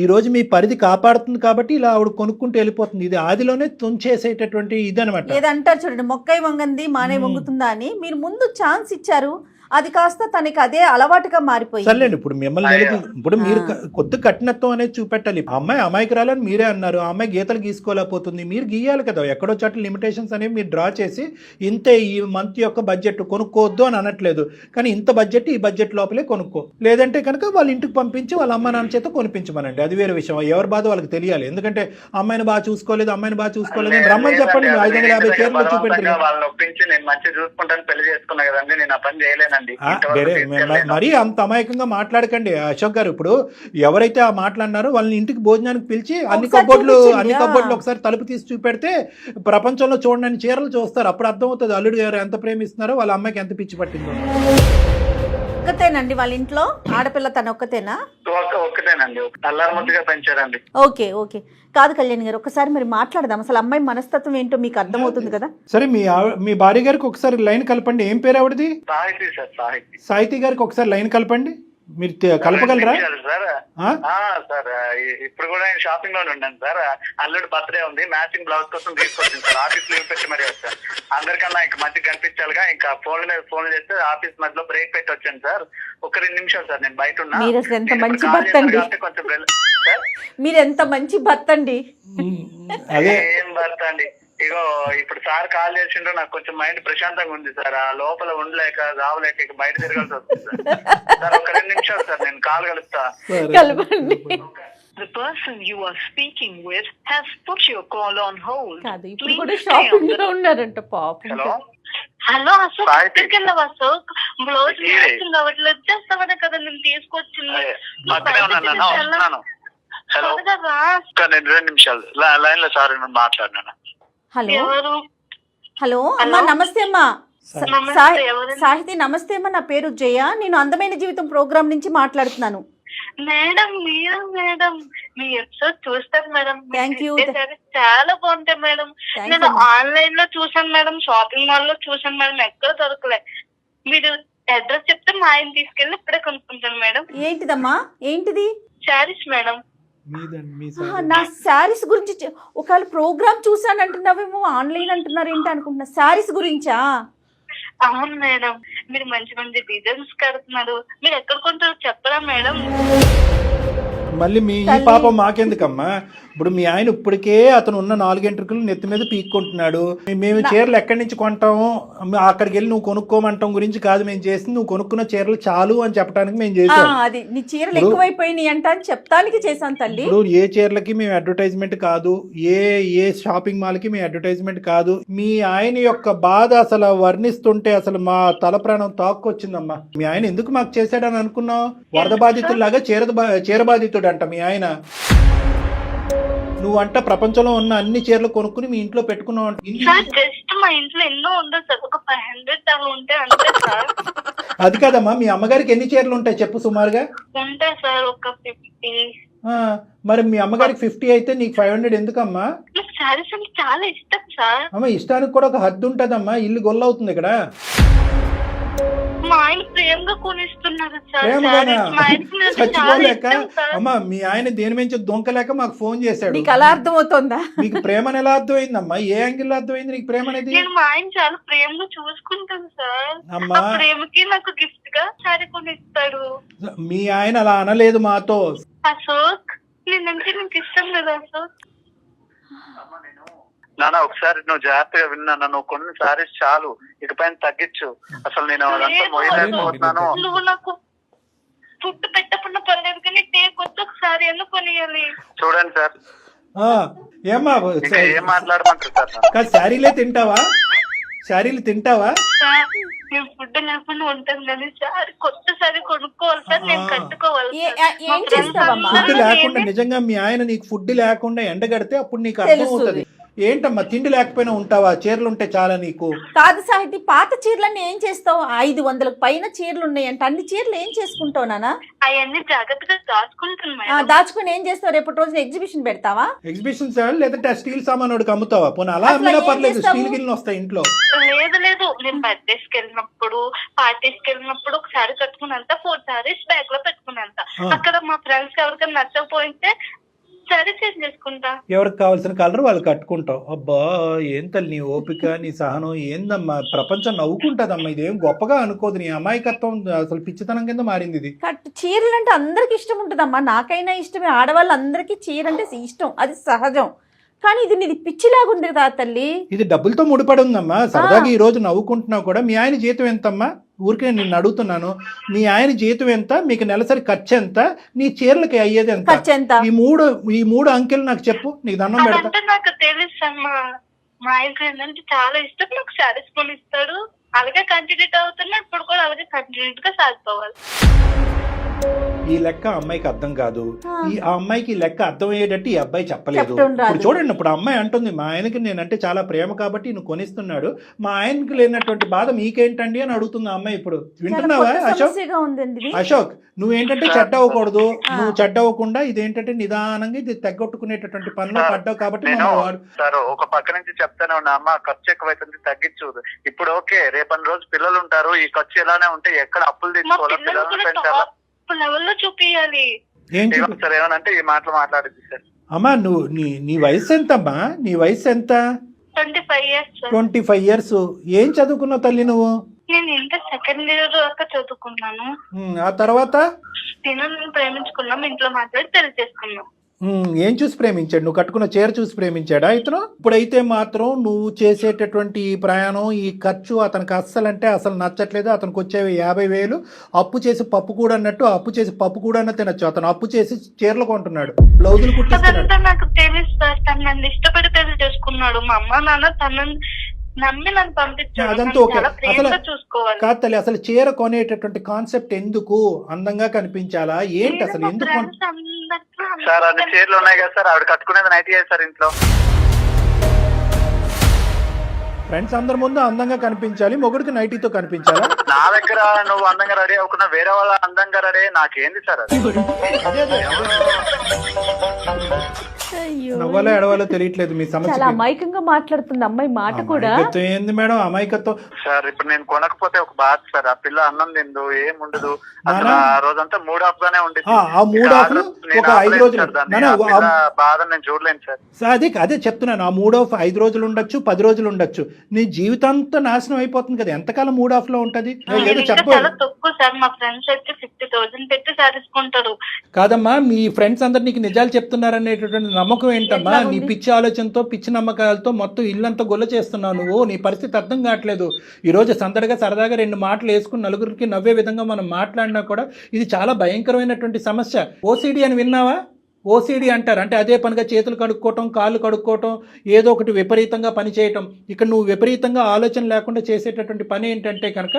ఈ రోజు మీ పరిధి కాపాడుతుంది కాబట్టి ఇలా ఆవిడ కొనుక్కుంటూ వెళ్ళిపోతుంది. ఇది ఆదిలోనే తుంచేసేటటువంటి ఇది అనమాట. ఏదంటారు చూడండి, మొక్కై వంగంది మానే వంగుతుందా అని. మీరు ముందు ఛాన్స్ ఇచ్చారు, అది కాస్త తనకి అదే అలవాటుగా మారిపోయింది. సర్లేండి, ఇప్పుడు మిమ్మల్ని ఇప్పుడు మీరు కొద్ది కఠినత్వం అనేది చూపెట్టాలి. ఆ అమ్మాయి అమాయకురాలని మీరే అన్నారు, ఆ అమ్మాయి గీతలు గీసుకోలేకపోతుంది, మీరు గీయాలి కదా. ఎక్కడో చోట్ల లిమిటేషన్స్ అనేవి మీరు డ్రా చేసి ఇంతే ఈ మంత్ యొక్క బడ్జెట్ కొనుక్కోవద్దు అని అనట్లేదు, కానీ ఇంత బడ్జెట్ ఈ బడ్జెట్ లోపలే కొనుక్కో, లేదంటే కనుక వాళ్ళ ఇంటికి పంపించి వాళ్ళ అమ్మ నాన్న చేత కొనిపించమనండి. అది వేరే విషయం, ఎవరి బాధ వాళ్ళకి తెలియాలి. ఎందుకంటే అమ్మాయిని బాగా చూసుకోలేదు, అమ్మాయిని బాగా చూసుకోలేదు అని రమ్మని చెప్పండి. 550 చీరలు చూపెట్టారు. వాళ్ళని ఒప్పించి నేను మంచిగా చూసుకుంటాను, పెళ్లి చేసుకున్నా కదండి, నేను ఆ పని చేయలేనండి. మరీ అంత అమాయకంగా మాట్లాడకండి అశోక్ గారు. ఇప్పుడు ఎవరైతే ఆ మాట్లాడినారో వాళ్ళని ఇంటికి భోజనానికి పిలిచి అన్ని కబోర్డులు ఒకసారి తలుపు తీసి చూపెడితే ప్రపంచంలో చూడని చీరలు చూస్తారు. అప్పుడు అర్థమవుతుంది అల్లుడు గారు ఎంత ప్రేమిస్తున్నారో, వాళ్ళ అమ్మాయికి ఎంత పిచ్చి పట్టిందో. ఒక్కతేనండి వాళ్ళ ఇంట్లో ఆడపిల్ల, తన ఒక్కతేనా? ఒక్కటేనండి, అల్లారముద్దుగా పెంచారండి. Okay okay. కాదు కళ్యాణ్ గారు, ఒకసారి మరి మాట్లాడదాం. అసలు అమ్మాయి మనస్తత్వం ఏంటో మీకు అర్థమవుతుంది కదా. సరే, మీ భార్య గారికి ఒకసారి లైన్ కలపండి. ఏం పేరు ఆవిడది? సాహితీ సార్, సాహితీ. సాహితీ గారికి ఒకసారి లైన్ కలపండి. మీరు కలపగలరా? సార్ ఇప్పుడు కూడా నేను షాపింగ్ లోనే ఉన్నాను సార్. అల్లుడు బర్త్డే ఉంది, మ్యాచింగ్ బ్లౌజ్ కోసం తీసుకొచ్చింది సార్. ఆఫీస్ లీవ్ పెట్టి మరీ వచ్చాను. అందరికన్నా ఇంకా మంచిగా కనిపించాలిగా, ఇంకా ఫోన్ మీద ఫోన్ చేస్తే ఆఫీస్ మధ్యలో బ్రేక్ పెట్టి వచ్చాను సార్. ఒక 2 నిమిషాలు సార్, నేను బయట ఉన్నా. మీరు అసలు ఎంత మంచి భర్త అండి, కొంచెం మీరు ఎంత మంచి భర్త అండి. ఏం భర్త అండి, ఇగో ఇప్పుడు సార్ కాల్ చేసిండ్రు, నాకు కొంచెం మైండ్ ప్రశాంతంగా ఉంది సార్. ఆ లోపల ఉండలేక రావలేక ఇక బయట తిరగాల్సి వస్తుంది సార్. ఒక 2 నిమిషాలు సార్, నేను కాల్ కలుస్తా. కలపండి. The person you are speaking with has put your call on hold. కాదు, ఇప్పుడు కూడా షాపింగ్ లో ఉన్నారంట పాపం. హలో అశోక్, ఎక్కడికి వెళ్ళావు అశోక్? బ్లౌజ్ మ్యాచింగ్ అవ్వట్లేదు, వచ్చేస్తావనే కదా నేను తీసుకొచ్చింది. హలో, నేను 2 నిమిషాలు లైన్ లో సార్ మాట్లాడినా. హలో ఎవరు? హలో అమ్మా, నమస్తే అమ్మా. సాహితీ నమస్తే అమ్మా, నా పేరు జయ, నేను అందమైన జీవితం ప్రోగ్రామ్ నుంచి మాట్లాడుతున్నాను. మేడం మీరు మేడం, మీ ఎపిసోడ్ చూస్తాను మేడం. Thank you. చాలా బాగుంటాయి మేడం. నేను ఆన్లైన్ లో చూసాను మేడం, షాపింగ్ మాల్ లో చూసాను మేడం, ఎక్కడ దొరకలే. మీరు అడ్రస్ చెప్తే మా ఆయన తీసుకెళ్ళి ఇప్పుడే కొనుక్కుంటాను మేడం. ఏంటిదమ్మా, ఏంటిది? శారీస్ మేడం. నా శారీస్ గురించి ఒకవేళ ప్రోగ్రామ్ చూసాను అంటున్నావేమో, ఆన్లైన్ అంటున్నారు ఏంటి అనుకుంటున్నా. శారీస్ గురించా? అవును మేడం, మీరు మంచి మంచి డిజైన్స్ కడుతున్నారు. మీరు ఎక్కడ కొంటారో చెప్పరా మేడం? మళ్ళీ మీ ఈ పాపం మాకెందుకమ్మా? ఇప్పుడు మీ ఆయన ఇప్పటికే అతను ఉన్న 4 ఎంట్రుకలు నెత్తి మీద పీక్కుంటున్నాడు. మేము చీరలు ఎక్కడి నుంచి కొంటాము, అక్కడికి వెళ్ళి నువ్వు కొనుక్కోమంటాం గురించి కాదు మేము చేసింది, నువ్వు కొనుక్కున్న చీరలు చాలు అని చెప్పడానికి మేము చేసాం. అది నీ చీరలు ఎక్కువైపోయినాయి అంట అని చెప్తానికి చేశాను తల్లి. ఇప్పుడు ఏ చీరలకి మేము అడ్వర్టైజ్మెంట్ కాదు, ఏ షాపింగ్ మాల్ కి మేము అడ్వర్టైజ్మెంట్ కాదు. మీ ఆయన యొక్క బాధ అసలు వర్ణిస్తుంటే అసలు మా తల ప్రాణం తాక్కొచ్చిందమ్మా. మీ ఆయన ఎందుకు మాకు చేశాడని అనుకున్నావు? వరద బాధితుల్లాగా చీర బాధితుడు అంట మీ ఆయన. నువ్వంట ప్రపంచంలో ఉన్న అన్ని చీరలు కొనుక్కుని మీ ఇంట్లో పెట్టుకున్నావు అంట. జస్ట్ మా ఇంట్లో ఎన్నో ఉండదు సార్, ఒక 500 అలా ఉంటాయి అంతే సార్. అది కాదమ్మా, మీ అమ్మగారికి ఎన్ని చీరలు ఉంటాయి చెప్పు సుమారుగా? ఉంటాయి సార్ ఒక 50. మరి మీ అమ్మగారికి 50 అయితే నీకు 500 ఎందుకమ్మా? నాకు శారీస్ అంటే చాలా ఇష్టం సార్. అమ్మ, ఇష్టానికి కూడా ఒక హద్దు ఉంటదమ్మా, ఇల్లు గొల్లవుతుంది ఇక్కడ. మా ఆయన ప్రేమగా కొనిస్తున్నారు సార్. చచ్చిపోలేక అమ్మా, మీ ఆయన దేని నుంచి దొంకలేక మాకు ఫోన్ చేశాడు. నీకు అలా అర్థమవుతుందా? నీకు ప్రేమ ఎలా అర్థమైందమ్మా? ఏ యాంగిల్ అర్థమైంది నీకు ప్రేమ అనేది? నేను మా ఆయన చాలా ప్రేమగా చూసుకుంటాను సార్. అమ్మా, ప్రేమకి నాకు గిఫ్ట్ గా శారీ కొనిస్తాడు. మీ ఆయన అలా అనలేదు మాతో. అశోక్, నేనంటే నీకు ఇష్టం కదా అశోక్? నాన్న, ఒకసారి నువ్వు జాగ్రత్తగా విన్నా, నువ్వు కొన్ని సారీస్ చాలు, ఇకపైన తగ్గించు. అసలు నేను అదంతా మోయలేకపోతున్నాను. నువ్వు నాకు ఫుడ్ పెట్టకుండా పర్లేదు, కానీ కొత్త ఒకసారి ఎందుకు కొనియాలి? చూడండి సార్, ఏమ్మా ఏం మాట్లాడమంటారు సార్? శారీలే తింటావా? శారీలు తింటావా? నేను ఫుడ్ లేకుండా ఉంటాను కానీ సారీ, కొత్త సారీ కొనుక్కోవాలి సార్, నేను కట్టుకోవాలి. ఫుడ్ లేకుండా నిజంగా మీ ఆయన నీకు ఫుడ్ లేకుండా ఎండగడితే అప్పుడు నీకు అర్థం అవుతుంది. ఏంటమ్మా, తిండి లేకపోయినా ఉంటావా? చీరలు ఉంటే చాలా నీకు. కాదు సాహితీ, పాత చీరలన్నీ ఏం చేస్తావు? 500 పైన చీరలు ఉన్నాయంట, అన్ని చీరలు ఏం చేసుకుంటావు నాన్న? అవన్నీ జాగ్రత్తగా దాచుకుంటున్నా. దాచుకుని ఏం చేస్తావు? రేపటి రోజున ఎగ్జిబిషన్ పెడతావా? ఎగ్జిబిషన్ లేదంటే స్టీల్ సామాన్ అమ్ముతావా? పోనీ అలా అమ్మినా పర్లేదు, స్టీల్ గిన్నెలు వస్తాయి ఇంట్లో. లేదు, నేను బర్త్డేస్కి వెళ్ళినప్పుడు, పార్టీస్కి వెళ్ళినప్పుడు ఒకసారి కట్టుకున్నంత 4 సారీస్ బ్యాగ్ లో పెట్టుకున్నంత. అక్కడ మా ఫ్రెండ్స్ ఎవరికైనా నచ్చకపోతే సరే చేంజ్ చేసుకుంటా. ఎవరికి కావాల్సిన కలర్ వాళ్ళు కట్టుకుంటావు. అబ్బా ఏం తల్లి నీ ఓపిక నీ సహనం ఏందమ్మా, ప్రపంచం నవ్వుకుంటుందమ్మా. ఇదేం గొప్పగా అనుకోదు, నీ అమాయకత్వం అసలు పిచ్చితనం కింద మారింది ఇది. చీరలు అంటే అందరికి ఇష్టం ఉంటుందమ్మా, నాకైనా ఇష్టమే, ఆడవాళ్ళందరికీ చీర అంటే ఇష్టం, అది సహజం. కానీ ఇది నీది పిచ్చిలాగుంది కదా తల్లి. ఇది డబ్బులతో ముడిపడి ఉందమ్మా. సరదాగా ఈ రోజు నవ్వుకుంటున్నావు కూడా. మీ ఆయన జీతం ఎంతమ్మా? ఊరికే నిన్ను అడుగుతున్నాను, మీ ఆయన జీతం ఎంత, మీకు నెలసరి ఖర్చు ఎంత, నీ చీరలకి అయ్యేది ఎంత? ఖర్చు ఎంత? ఈ మూడు అంకెలు నాకు చెప్పు, నీకు దండం పెడతా. అదంటే నాకు తెలుసు అమ్మా. మా ఆయనకి ఏంటంటే చాలా ఇష్టం, నాకు శారీస్ కొని ఇస్తాడు. అలాగే కంటిన్యూ అవుతున్నా, ఇప్పుడు కూడా అలాగే కంటిన్యూ గా సాగిపోవాలి. ఈ లెక్క అమ్మాయికి అర్థం కాదు. ఆ అమ్మాయికి ఈ లెక్క అర్థం అయ్యేటట్టు ఈ అబ్బాయి చెప్పలేదు. చెప్తుండ్రాదు. ఇప్పుడు చూడండి, ఇప్పుడు అమ్మాయి అంటుంది మా ఆయనకి నేనంటే చాలా ప్రేమ కాబట్టి నువ్వు కొనిస్తున్నాడు, మా ఆయనకి లేనటువంటి బాధ మీకేంటండి అని అడుగుతుంది ఆ అమ్మాయి. ఇప్పుడు వింటున్నావా అశోక్? సమస్యగా ఉందండి ఇది. అశోక్, నువ్వేంటంటే చెడ్డ అవ్వకూడదు, నువ్వు చెడ్డ అవ్వకుండా ఇదేంటంటే నిదానంగా ఇది తెగొట్టుకునేటటువంటి పనిలో పడ్డావు కాబట్టి నేను మనం వాడు. సార్ ఒక పక్క నుంచి చెప్తానే ఉన్నా, అమ్మ ఖర్చు ఎక్కువైతుంది తగ్గించు. ఇప్పుడు ఓకే, రేపటి రోజు పిల్లలు ఉంటారు, ఈ ఖర్చు ఎలానే ఉంటే ఎక్కడ అప్పులు మా తీసుకోవాలో పిల్లలు పిల్లల్ని కూడా పెంచాలా టాప్ లెవెల్లో చూపియాలి. ఏం సార్ ఏమనంటే ఈ మాటలు మాట్లాడింది సార్. అమ్మా నువ్వు నీ వయసు ఎంతమ్మా? నీ వయసు ఎంత? 25 years సార్. 25 years. ఏం చదువుకున్నావు తల్లి నువ్వు? నేను ఇంటర్ సెకండ్ ఇయర్ దాకా చదువుకున్నాను. ఆ తర్వాత నేను ప్రేమించుకున్నాం, ఇంట్లో మాట్లాడి పెళ్లి చేసుకున్నాం. ఏం చూసి ప్రేమించాడు? నువ్వు కట్టుకున్న చీర చూసి ప్రేమించాడా ఇతను? ఇప్పుడైతే మాత్రం నువ్వు చేసేటటువంటి ఈ ప్రయాణం, ఈ ఖర్చు అతనికి అస్సలంటే అసలు నచ్చట్లేదు. అతనికి వచ్చేవి 50,000 అప్పు చేసి పప్పు కూడా అన్నట్టు, అప్పు చేసి పప్పు కూడా తినొచ్చు. అతను అప్పు చేసి చీరలు కొంటున్నాడు, బ్లౌజులు కుట్టిస్తున్నాడు. అదంతా నాకు తెలుసు సార్. తను నన్ను ఇష్టపడి పెళ్లి చేసుకున్నాడు. మా అమ్మ నాన్న తనని నమ్మి నన్ను పంపించాడు. అదంతా నన్ను ఓకే. చాలా అసలు ప్రేమగా చూసుకోవాలి. కాదు తల్లి, అసలు చీర కొనేటటువంటి కాన్సెప్ట్ ఎందుకు? అందంగా కనిపించాలా ఏంటి అసలు? ఎందుకు సార్ అన్ని చీరలు ఉన్నాయి కదా సార్, ఆవిడ కట్టుకునేది నైట్ సార్ ఇంట్లో. ఫ్రెండ్స్ అందరి ముందు అందంగా కనిపించాలి, మొగుడికి నైటీతో కనిపించాలా? నా దగ్గర నువ్వు అందంగా రెడీ అవ్వకుండా వేరే వాళ్ళ అందంగా రెడీ నాకేంది సార్ అది? అయ్యో, నవ్వాలో ఎడవాలో తెలియట్లేదు మీ సమస్య. చాలా అమాయకంగా మాట్లాడుతుంది అమ్మాయి మాట కూడా. అమాయకత్వం ఏంది మేడం? అమాయకత్వం సార్ ఇప్పుడు నేను కొనకపోతే ఒక బాధ సార్. ఆ పిల్ల అన్నం తిందు, ఏం ఉండదు, అసలు ఆ రోజంతా మూడ్ ఆఫ్ గానే ఉండేది. ఆ మూడ్ ఆఫ్ ఒక 5 రోజులు బాధ నేను చూడలేను సార్. అదే చెప్తున్నాను. ఆ మూడ్ ఆఫ్ 5 రోజులు ఉండొచ్చు, 10 రోజులు ఉండొచ్చు. నీ జీవితంతో నాశనం అయిపోతుంది కదా. ఎంతకాలం మూడ్ ఆఫ్ లో ఉంటది? ఏదో చెప్పు. చాలా తక్కువ సార్. మా ఫ్రెండ్స్ అయితే 50,000 పెట్టి సారీస్ కొంటారు. కాదమ్మా, మీ ఫ్రెండ్స్ అందరు నీకు నిజాలు చెప్తున్నారనేటటువంటి నమ్మకం ఏంటమ్మా? నీ పిచ్చి ఆలోచనతో, పిచ్చి నమ్మకాలతో మొత్తం ఇల్లంతా గొల్ల చేస్తున్నావు నువ్వు. నీ పరిస్థితి అర్థం కావట్లేదు. ఈ రోజు సందడిగా సరదాగా 2 మాటలు వేసుకుని నలుగురికి నవ్వే విధంగా మనం మాట్లాడినా కూడా ఇది చాలా భయంకరమైనటువంటి సమస్య. ఓసిడి అని విన్నావా? ఓసిడి అంటారు. అంటే అదే పనిగా చేతులు కడుక్కోవటం, కాళ్ళు కడుక్కోవటం, ఏదో ఒకటి విపరీతంగా పని చేయటం. ఇక్కడ నువ్వు విపరీతంగా ఆలోచన లేకుండా చేసేటటువంటి పని ఏంటంటే కనుక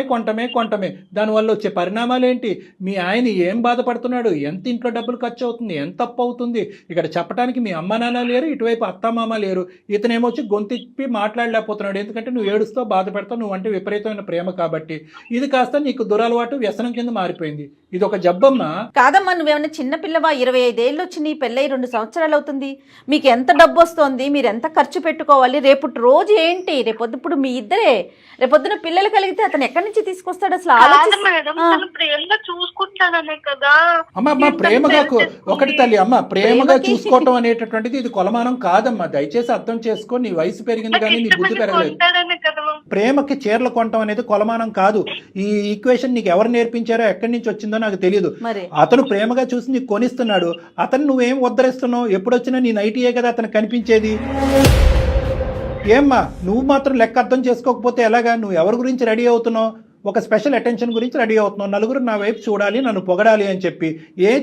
కొంటమే. దానివల్ల వచ్చే పరిణామాలు ఏంటి? మీ ఆయన ఏం బాధపడుతున్నాడు, ఎంత ఇంట్లో డబ్బులు ఖర్చు అవుతుంది, ఎంత అప్పు అవుతుంది. ఇక్కడ చెప్పడానికి మీ అమ్మ నాన్న లేరు, ఇటువైపు అత్తమామ లేరు. ఇతనేమొచ్చి గొంతిప్పి మాట్లాడలేకపోతున్నాడు. ఎందుకంటే నువ్వు ఏడుస్తావు, బాధపడతావు, నువ్వు అంటే విపరీతమైన ప్రేమ కాబట్టి. ఇది కాస్త నీకు దురలవాటు, వ్యసనం కింద మారిపోయింది. ఇది ఒక జబ్బమ్మా. కాదమ్మా, నువ్వేమైనా చిన్నపిల్లవా? 25 ఏళ్ళు వచ్చి నీ పెళ్ళై 2 సంవత్సరాలు అవుతుంది. మీకు ఎంత డబ్బు వస్తుంది, మీరు ఎంత ఖర్చు పెట్టుకోవాలి, రేపు రోజు ఏంటి, రేపొద్దు ఇప్పుడు మీ ఇద్దరే, రేపొద్దున పిల్లలు కలిగితే అతను ఎక్కడి నుంచి తీసుకొస్తాడు అసలు? ప్రేమగా చూసుకుంటాననే కదా. అమ్మ ప్రేమగా ఒకటి తల్లి, అమ్మ ప్రేమగా చూసుకోవటం అనేటటువంటిది ఇది కొలమానం కాదమ్మా. దయచేసి అర్థం చేసుకో. నీ వయసు పెరిగింది కానీ నీ బుద్ధి పెరగలేదు. ప్రేమకి చీరలు కొనటం అనేది కొలమానం కాదు. ఈ ఈక్వేషన్ నీకు ఎవరు నేర్పించారో, ఎక్కడి నుంచి వచ్చిందో నాకు తెలియదు. అతను ప్రేమగా చూసి నీకు కొనిస్తున్నాడు, అతను నువ్వేం ఉద్ధరిస్తున్నావు? ఎప్పుడొచ్చినా నీ నైటీయే కదా అతను కనిపించేది. ఏమ్మా నువ్వు మాత్రం లెక్క అర్థం చేసుకోకపోతే ఎలాగా? నువ్వు ఎవరి గురించి రెడీ అవుతున్నావు? ఒక స్పెషల్ అటెన్షన్ గురించి రెడీ అవుతున్నావు. నలుగురు నా వైపు చూడాలి, నన్ను పొగడాలి అని చెప్పి.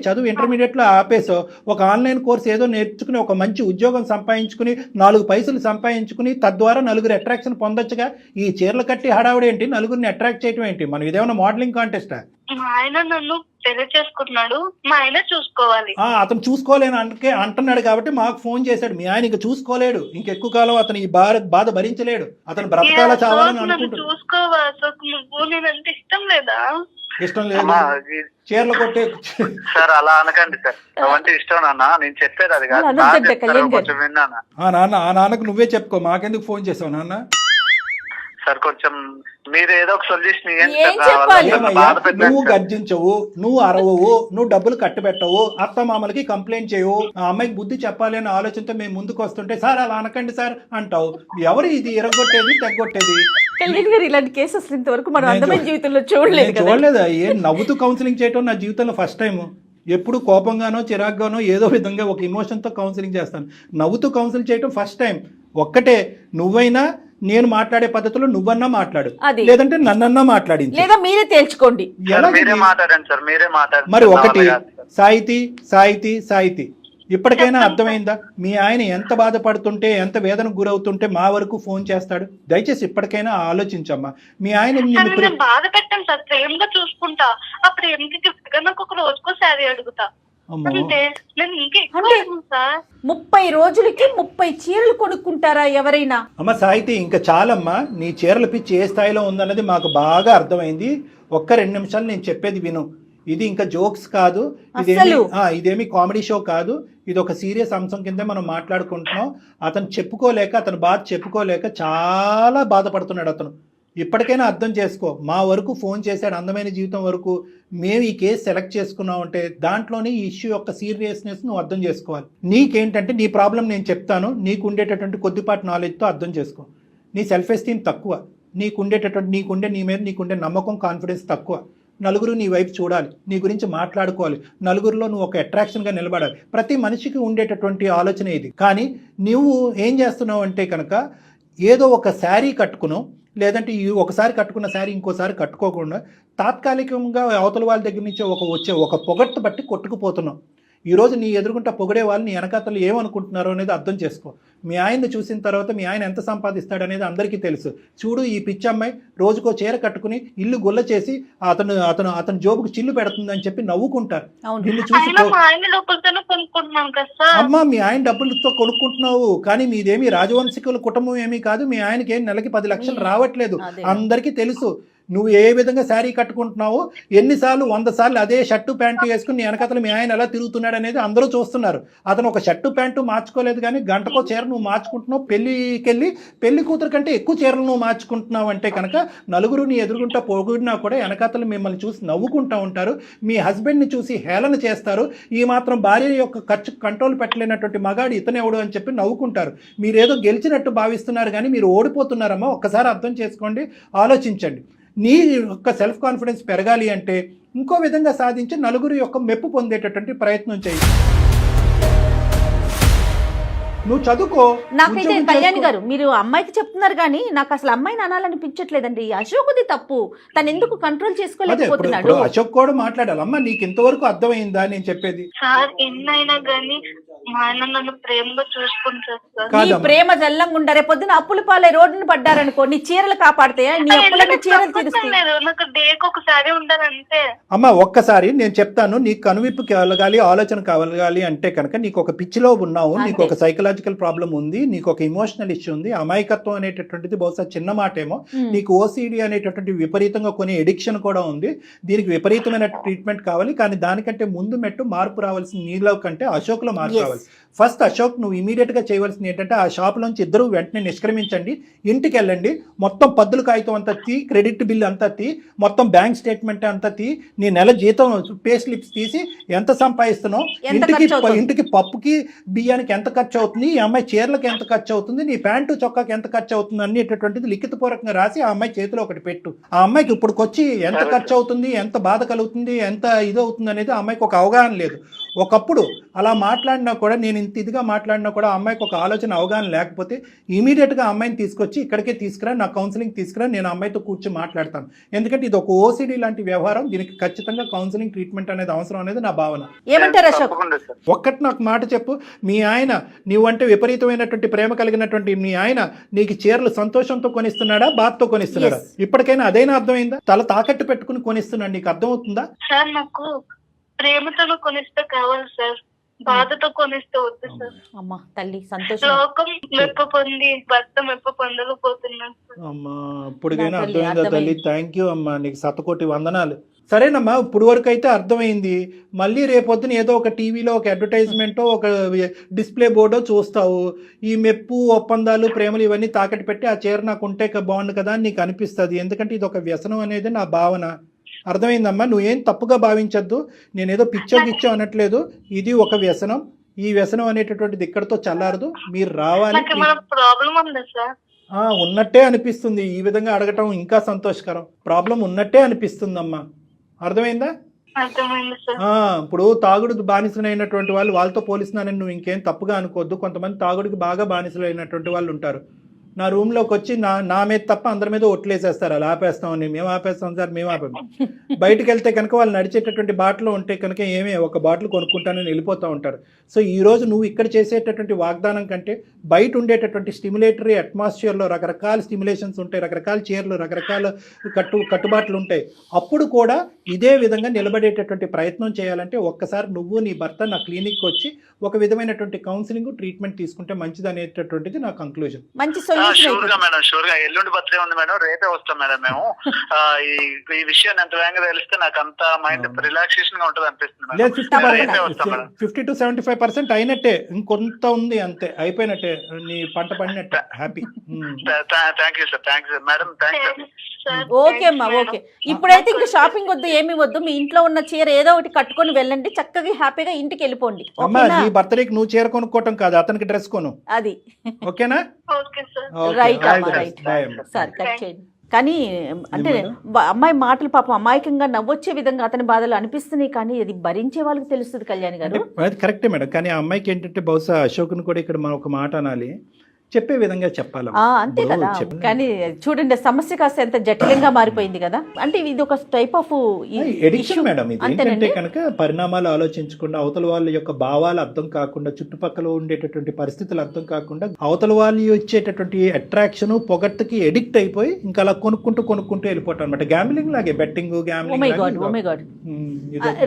చదువు ఇంటర్మీడియట్లో ఆపేసో ఒక ఆన్లైన్ కోర్స్ ఏదో నేర్చుకుని ఒక మంచి ఉద్యోగం సంపాదించుకుని 4 పైసలు సంపాదించుకుని తద్వారా నలుగురు అట్రాక్షన్ పొందొచ్చుగా. ఈ చీరలు కట్టి హడావుడేంటి? నలుగురిని అట్రాక్ట్ చేయటం ఏంటి? మనం ఇదేమన్నా మోడలింగ్ కాంటెస్టా? మా ఆయన నన్ను పెళ్లి చేసుకుంటున్నాడు, మా ఆయన చూసుకోవాలి. అతను చూసుకోలేను అంటున్నాడు కాబట్టి మాకు ఫోన్ చేశాడు. మీ ఆయన ఇంక చూసుకోలేడు, ఇంకెక్కువ కాలం అతను ఈ బాధ భరించలేడు. అతను బ్రతకాల చావాలని అనుకుంటాడు. నువ్వు నేనంటే ఇష్టం లేదా? ఇష్టం లేదు, చీరలు కొట్టే సార్ అలా అనకండి సార్. అవంటే ఇష్టం నాన్న, నేను చెప్పేది అది కాదు. కొంచెం విన్నానా? నాన్న, ఆ నాన్నకు నువ్వే చెప్పుకో, మాకెందుకు ఫోన్ చేసావు నాన్న? సార్ కొంచెం మీరు ఏదో ఒక సొల్యూషన్ ఇవ్వండి ఏం సార్. చెప్పాలి? చాలా ఏమయ్యా, బాధ పెట్టారు నువ్వు సార్. గర్జించవు, నువ్వు అరవవు, నువ్వు డబ్బులు కట్టబెట్టవు, అత్త మామలకి కంప్లైంట్ చేయవు, ఆ అమ్మాయికి బుద్ధి చెప్పాలి అనే ఆలోచనతో మేము ముందుకు వస్తుంటే సార్ అలా అనకండి సార్ అంటావు. ఎవరు ఇది ఎరగొట్టేది తెగొట్టేది? కళ్యాణ్ గారు ఇలాంటి కేసెస్ ఇంతవరకు మనం నేను అందమైన చూ- జీవితంలో చూడలేదు నేను కదా. చూడలేదు. ఏం నవ్వుతూ కౌన్సిలింగ్ చేయటం నా జీవితంలో ఫస్ట్ టైం. ఎప్పుడు కోపంగానో చిరాగ్గానో ఏదో విధంగా ఒక ఎమోషన్తో కౌన్సిలింగ్ చేస్తాను. నవ్వుతూ కౌన్సిలింగ్ చేయటం ఫస్ట్ టైం. ఒక్కటే, నువ్వైనా నేను మాట్లాడే పద్ధతిలో నువ్వన్నా మాట్లాడు, అది. లేదంటే నన్నన్నా మాట్లాడించు. లేదా మీరే తేల్చుకోండి. సార్, ఎలాగ మీరే ఇది? మాట్లాడండి సార్, మీరే మాట్లాడండి. మరి నా ఒకటి, వల్ల కాదు సార్. సాహితీ సాహితీ సాహితీ ఇప్పటికైనా అర్థమైందా? మీ ఆయన ఎంత బాధపడుతుంటే, ఎంత వేదనకు గురవుతుంటే మా వరకు ఫోన్ చేస్తాడు? దయచేసి ఇప్పటికైనా ఆలోచించమ్మా. మీ ఆయన సార్ నిన్ను నేను బాధ పెట్టాను సార్, ప్రేమగా చూసుకుంటా. ఆ ప్రేమకి గిఫ్ట్ గా నాకు ఒక రోజుకో శారీ అడుగుతా అమ్మో. అంతే. నేను ఇంకా ఎక్కువ అంటే అడగను సార్. 30 రోజులకి 30 చీరలు కొనుక్కుంటారా ఎవరైనా? అమ్మ సాహితీ, ఇంకా చాలమ్మా. నీ చీరల పిచ్చి ఏ స్థాయిలో ఉందన్నది మాకు బాగా అర్థమైంది. ఒక్క 2 నిమిషాలు నేను చెప్పేది విను. ఇది ఇంకా జోక్స్ కాదు, అస్సలు. ఇదేమి కామెడీ షో కాదు. ఇది ఒక సీరియస్ అంశం కింద మనం మాట్లాడుకుంటున్నాం. అతను చెప్పుకోలేక, అతను బాధ చెప్పుకోలేక చాలా బాధపడుతున్నాడు అతను. ఇప్పటికైనా అర్థం చేసుకో. మా వరకు ఫోన్ చేశాడు, అందమైన జీవితం వరకు. మేము ఈ కేసు సెలెక్ట్ చేసుకున్నాం అంటే దాంట్లోనే ఈ ఇష్యూ యొక్క సీరియస్నెస్ నువ్వు అర్థం చేసుకోవాలి. నీకేంటంటే నీ ప్రాబ్లం నేను చెప్తాను, నీకు ఉండేటటువంటి కొద్దిపాటి నాలెడ్జ్తో అర్థం చేసుకో. నీ సెల్ఫ్ ఎస్టీమ్ తక్కువ, నీ మీద నీకుండే నమ్మకం, కాన్ఫిడెన్స్ తక్కువ. నలుగురు నీ వైపు చూడాలి, నీ గురించి మాట్లాడుకోవాలి, నలుగురిలో నువ్వు ఒక అట్రాక్షన్గా నిలబడాలి. ప్రతి మనిషికి ఉండేటటువంటి ఆలోచన ఇది. కానీ నువ్వు ఏం చేస్తున్నావు అంటే కనుక, ఏదో ఒక శారీ కట్టుకును, లేదంటే ఒకసారి కట్టుకున్న శారీ ఇంకోసారి కట్టుకోకుండా తాత్కాలికంగా అవతల వాళ్ళ దగ్గర నుంచి వచ్చే ఒక పొగట్టు బట్టి కొట్టుకుపోతున్నావు. ఈరోజు నీ ఎదురుగుంటా పొగిడే వాళ్ళు నీ వెనకాతలు ఏమనుకుంటున్నారో అనేది అర్థం చేసుకో. మీ ఆయన్ని చూసిన తర్వాత మీ ఆయన ఎంత సంపాదిస్తాడు అనేది అందరికీ తెలుసు. చూడు, ఈ పిచ్చమ్మాయి రోజుకో చీర కట్టుకుని ఇల్లు గుల్ల చేసి అతను జోబుకు చిల్లు పెడుతుందని చెప్పి నవ్వుకుంటారు. నిన్ను చూసి అయినా మా ఆయన లోపలతోనే కొనుక్కుంటున్నాను కదా సార్. అమ్మా, మీ ఆయన డబ్బులతో కొనుక్కుంటున్నావు, కానీ మీదేమి రాజవంశికుల కుటుంబం ఏమీ కాదు. మీ ఆయనకి ఏం నెలకి 10 లక్షలు రావట్లేదు. అందరికీ తెలుసు నువ్వు ఏ విధంగా శారీ కట్టుకుంటున్నావు. ఎన్నిసార్లు 100 సార్లు అదే షర్టు ప్యాంటు వేసుకుని నీ వెనకతలు మీ ఆయన ఎలా తిరుగుతున్నాడు అనేది అందరూ చూస్తున్నారు. అతను ఒక షర్టు ప్యాంటు మార్చుకోలేదు, కానీ గంటకో చీర నువ్వు మార్చుకుంటున్నావు. పెళ్లి కూతురు కంటే ఎక్కువ చీరలు నువ్వు మార్చుకుంటున్నావు అంటే కనుక నలుగురు నీ ఎదురుగుంటా పొగిడినా కూడా వెనకతలు మిమ్మల్ని చూసి నవ్వుకుంటూ ఉంటారు. మీ హస్బెండ్ని చూసి హేళన చేస్తారు. ఈ మాత్రం భార్య యొక్క ఖర్చు కంట్రోల్ పెట్టలేనటువంటి మగాడు ఇతనెవడు అని చెప్పి నవ్వుకుంటారు. మీరేదో గెలిచినట్టు భావిస్తున్నారు, కానీ మీరు ఓడిపోతున్నారమ్మా. ఒక్కసారి అర్థం చేసుకోండి, ఆలోచించండి. నీ యొక్క సెల్ఫ్ కాన్ఫిడెన్స్ పెరగాలి అంటే ఇంకో విధంగా సాధించి నలుగురు యొక్క మెప్పు పొందేటటువంటి ప్రయత్నం చేయి. నువ్వు చదువుకో. నాకైతే ఉద్యోగం కళ్యాణ్ చేసుకో. గారు మీరు అమ్మాయికి చెప్తున్నారు కానీ నాకు అసలు అమ్మాయిని అనాలనిపించట్లేదండి. అశోక్ది తప్పు, తను ఎందుకు కంట్రోల్ అదే చేసుకోలేకపోతున్నాడు? ఇప్పుడు అశోక్ కూడా మాట్లాడాలి. అమ్మా, నీకు ఇంతవరకు అర్థమైందా నేను చెప్పేది? సార్ ఎన్నైనా గానీ మా ఆయన నన్ను ప్రేమగా చూసుకుంటారు సార్. నీ కాదమ్మా. ప్రేమ జల్లంగా ఉండారే, పొద్దున అప్పుల పాలై రోడ్డును పడ్డారనుకో, నీ చీరలు కాపాడతాయా? నీ అప్పులన్నీ చీరలు తీరుస్తాయి. లేదు, నాకు డేకి ఒకసారి ఉండాలంటే. అమ్మ, ఒక్కసారి నేను చెప్తాను. నీకు కనువిప్పు కలగాలి, ఆలోచన కలగాలి అంటే కనుక నీకు ఒక పిచ్చిలో ఉన్నావు, నీకు ఒక సైకలాజికల్ ప్రాబ్లం ఉంది, నీకు ఒక ఇమోషనల్ ఇష్యూ ఉంది. అమాయకత్వం అనేటటువంటిది బహుశా చిన్న మాటేమో. నీకు ఓసిడి అనేటటువంటి విపరీతంగా కొన్ని ఎడిక్షన్ కూడా ఉంది. దీనికి విపరీతమైన ట్రీట్మెంట్ కావాలి. కానీ దానికంటే ముందు మెట్టు మార్పు రావాల్సిన నీలో కంటే అశోక్లో మార్పు రావాలి. ఫస్ట్ అశోక్, నువ్వు ఇమీడియట్ గా చేయవలసింది ఏంటంటే ఆ షాప్ లోంచి ఇద్దరు వెంటనే నిష్క్రమించండి, ఇంటికి వెళ్ళండి, మొత్తం పద్దుల కాగితం అంతా తీ, క్రెడిట్ బిల్ అంతా తీ, మొత్తం బ్యాంక్ స్టేట్మెంట్ అంతా తీ, నీ నెల జీతం పే స్లిప్స్ తీసి ఎంత సంపాదిస్తున్నావు, ఇంటికి పప్పుకి బియ్యానికి ఎంత ఖర్చు అవుతుంది, ఈ అమ్మాయి చీరలకు ఎంత ఖర్చు అవుతుంది, నీ ప్యాంటు చొక్కాకి ఎంత ఖర్చు అవుతుంది అనేటటువంటిది లిఖితపూర్వకంగా రాసి ఆ అమ్మాయి చేతిలో ఒకటి పెట్టు. ఆ అమ్మాయికి ఇప్పుడుకొచ్చి ఎంత ఖర్చు అవుతుంది, ఎంత బాధ కలుగుతుంది, ఎంత ఇది అవుతుంది అనేది ఆ అమ్మాయికి ఒక అవగాహన లేదు. ఒకప్పుడు అలా మాట్లాడినా కూడా, నేను ఇంత ఇదిగా మాట్లాడినా కూడా ఆ అమ్మాయికి ఒక ఆలోచన అవగాహన లేకపోతే ఇమీడియట్గా ఆ అమ్మాయిని తీసుకొచ్చి ఇక్కడికే తీసుకురా, నా కౌన్సిలింగ్ తీసుకురా, నేను అమ్మాయితో కూర్చొని మాట్లాడతాను. ఎందుకంటే ఇది ఒక ఓసిడి లాంటి వ్యవహారం, దీనికి ఖచ్చితంగా కౌన్సిలింగ్ ట్రీట్మెంట్ అనేది అవసరం అనేది నా భావన. ఏమంటారు అశోక్? తప్పకుండా సార్. ఒక్కటి నాకు మాట చెప్పు, మీ ఆయన నీవంటే విపరీతమైనటువంటి ప్రేమ కలిగినటువంటి మీ ఆయన నీకు చీరలు సంతోషంతో కొనిస్తున్నాడా, బాధతో కొనిస్తున్నాడా? ఇప్పటికైనా అదైనా అర్థమైందా? తల తాకట్టు పెట్టుకుని కొనిస్తున్నాడు, నీకు అర్థమవుతుందా? సార్ నాకు ప్రేమతో కొనిస్తే కావాలి సార్, బాధతో కొనిస్తే వద్దు సార్. అమ్మా తల్లి సంతోషం. లోకం మెప్పు పొంది భర్త మెప్పు పొందకపోతున్నాను సార్. అమ్మా, ఇప్పటికైనా అర్థమైందా తల్లి? థ్యాంక్ యూ అమ్మా, నీకు 100 కోటి వందనాలు. సరేనమ్మా, ఇప్పుడు వరకు అయితే అర్థమైంది. మళ్ళీ రేపొద్దున ఏదో ఒక టీవీలో ఒక అడ్వర్టైజ్మెంటో ఒక డిస్ప్లే బోర్డో చూస్తావు. ఈ మెప్పు, ఒప్పందాలు, ప్రేమలు ఇవన్నీ తాకట్టు పెట్టి ఆ చీర నాకు ఉంటే బాగుండు కదా అని నీకు అనిపిస్తుంది. ఎందుకంటే ఇది ఒక వ్యసనం అనేది నా భావన. అర్థమైందమ్మా? నువ్వేం తప్పుగా భావించద్దు. నేనేదో పిచ్చో అనట్లేదు. ఇది ఒక వ్యసనం. ఈ వ్యసనం అనేటటువంటిది ఇక్కడతో చల్లారదు. మీరు రావాలి. ప్రాబ్లం ఉందా సార్? ఉన్నట్టే అనిపిస్తుంది. ఈ విధంగా అడగటం ఇంకా సంతోషకరం. ప్రాబ్లం ఉన్నట్టే అనిపిస్తుందమ్మా. అర్థమైందా? అర్థమైంది సార్. ఇప్పుడు తాగుడు బానిసలైనటువంటి వాళ్ళు, వాళ్ళతో పోలిస్తున్నానని నువ్వు ఇంకేం తప్పుగా అనుకోవద్దు. కొంతమంది తాగుడికి బాగా బానిసలైనటువంటి వాళ్ళు ఉంటారు. నా రూమ్లోకి వచ్చి నా మీద తప్ప అందరి మీద ఒట్లేసేస్తారు. అలా ఆపేస్తామని. మేము ఆపేస్తాం సార్, మేము ఆపాము. బయటకు వెళ్తే కనుక వాళ్ళు నడిచేటటువంటి బాటలో ఉంటే కనుక ఒక బాటిల్ కొనుక్కుంటానని వెళ్ళిపోతూ ఉంటారు. సో ఈరోజు నువ్వు ఇక్కడ చేసేటటువంటి వాగ్దానం కంటే బయట ఉండేటటువంటి స్టిమ్యులేటరీ అట్మాస్ఫియర్లో రకరకాల స్టిమ్యులేషన్స్ ఉంటాయి, రకరకాల చీరలు, రకరకాల కట్టుబాట్లు ఉంటాయి. అప్పుడు కూడా ఇదే విధంగా నిలబడేటటువంటి ప్రయత్నం చేయాలంటే ఒక్కసారి నువ్వు నీ భర్త నా క్లినిక్కి వచ్చి ఒక విధమైనటువంటి కౌన్సిలింగ్, ట్రీట్మెంట్ తీసుకుంటే మంచిది అనేటటువంటిది నా కంక్లూజన్. మంచి షూర్ గా మేడం, షూర్ గా. ఎల్లుండి బర్త్డే ఉంది మేడం, రేపే వస్తాం మేడం మేము. ఈ విషయాన్ని ఎంత వేగంగా తెలిస్తే నాకు అంత మైండ్ రిలాక్సేషన్ గా ఉంటుంది అనిపిస్తుంది మేడం. 50 to 75% అయినట్టే, ఇంకొంత ఉంది అంతే, అయిపోయినట్టే. నీ పంట పడినట్టే. Happy. Thank you sir, thank you madam, thank you. Okay అమ్మా, ఓకే. ఇప్పుడైతే ఇంకా షాపింగ్ వద్దు, ఏమి వద్దు. మీ ఇంట్లో ఉన్న చీర ఏదో ఒకటి కట్టుకొని వెళ్ళండి, చక్కగా హ్యాపీగా ఇంటికి వెళ్ళిపోండి. అమ్మా, నీ బర్త్డేకి నువ్వు చీర కొనుక్కోవటం కాదు, అతనికి డ్రెస్ కొను. అది ఓకేనా? Okay sir. రైట్ అమ్మా, రైట్ సార్. కట్ చేయండి. కానీ అంటే అమ్మాయి మాటలు పాపం అమాయకంగా నవ్వొచ్చే విధంగా అతని బాధలు అనిపిస్తున్నాయి, కానీ అది భరించే వాళ్ళకి తెలుస్తుంది కళ్యాణి గారు. అది కరెక్టే మేడం. కానీ ఆ అమ్మాయికి ఏంటంటే బహుశా అశోక్ని కూడా ఇక్కడ మనం ఒక మాట అనాలి, చెప్పే విధంగా చెప్పాలి. అంతే కదా. కానీ చూడండి, సమస్య కాస్త ఎంత జటిలంగా మారిపోయింది కదా. అంటే ఇది ఒక టైప్ ఆఫ్ ఎడిక్షన్ మేడం. ఇది ఏంటంటే కనుక పరిణామాలు ఆలోచించకుండా, అవతల వాళ్ళ యొక్క భావాలు అర్థం కాకుండా, చుట్టుపక్కల ఉండేటటువంటి పరిస్థితులు అర్థం కాకుండా, అవతల వాళ్ళు ఇచ్చేటటువంటి అట్రాక్షన్, పొగట్టుకి ఎడిక్ట్ అయిపోయి ఇంకా అలా కొనుక్కుంటూ వెళ్ళిపోవటం అనమాట. గ్యాంబ్లింగ్ లాగే, బెట్టింగ్,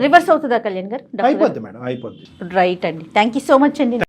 రివర్స్ అవుతుందా కళ్యాణ్ గారు? అయిపోద్ది మేడం, అయిపోద్ది. రైట్ అండి. థ్యాంక్ యూ సో మచ్ అండి.